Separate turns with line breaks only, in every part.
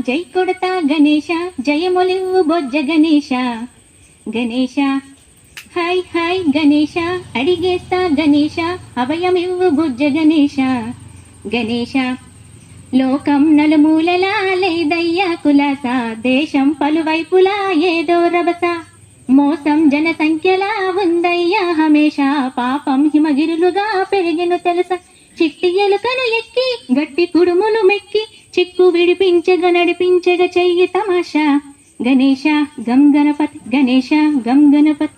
జై కొడతా గణేశ జయములివ్వు బొజ్జ Ganesha Ganesha hi hi Ganesha అడిగేస్తా Ganesha అభయమివ్వు బుజ్జ గణేశ గణేశ లోకం నలుమూలలా లేదయ్యా కులాస దేశం పలువైపులా ఏదో రభస మోసం జనసంఖ్యలా ఉందయ్యా హమేష పాపం హిమగిరులుగా పెరిగెను తెలుసా చిట్టి ఎలుకను ఎక్కి గట్టి కుడుములు మెక్కి చిక్కు విడిపించగ నడిపించగ చెయ్యి తమాషా గణేశ గం గణపతి గణేశ గం గణపతి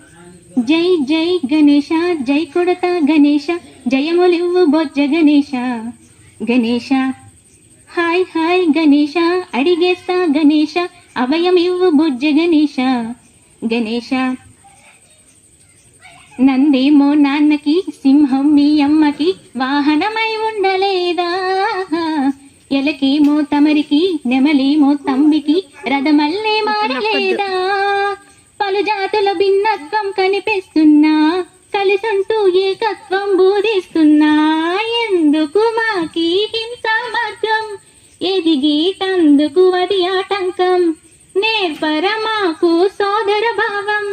జై జై గణేశ జై కొడతా గణేశ జయములివ్వు బొజ్జ గణేశ గణేశ హాయ్ హాయ్ గణేశ అడిగేస్తా గణేశ అభయమివ్వు బుజ్జ గణేశ గణేశ నందేమో నాన్నకి సింహం మీ అమ్మకి వాహనమై ఉండలేదా ఎలకేమో తమరికి నెమలేమో తంబికి రథమల్లే మారలేదా పలు జాతుల భిన్నత్వం కనిపిస్తున్నా కలిసంటూ ఏకత్వం బోధిస్తున్నా ఎందుకు మాకి హింస మార్గం ఎదిగేటందుకు అది ఆటంకం నేర్పర మాకు సోదర భావం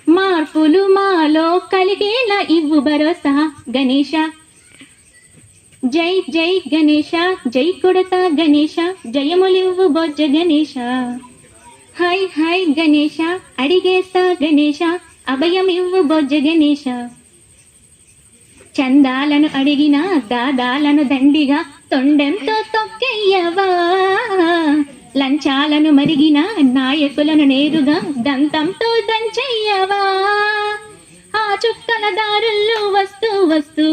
మార్పులు మాలో కలిగేలా ఇవ్వు భరోసా గణేశ జై జై గణేశ జై కొడతా గణేశ జయములివ్వు బొజ్జ గణేశ హాయ్ హాయ్ గణేశ అడిగేస్తా గణేశ అభయమివ్వు బొజ్జ గణేశ చందాలను అడిగిన దాదాలను దండిగా తొండెంతో తొక్కెయ్యవా లంచాలను మరిగిన నాయకులను నేరుగా దంతంతో దంచెయ్యవా ఆ చుక్కల దారుల్లో వస్తూ వస్తూ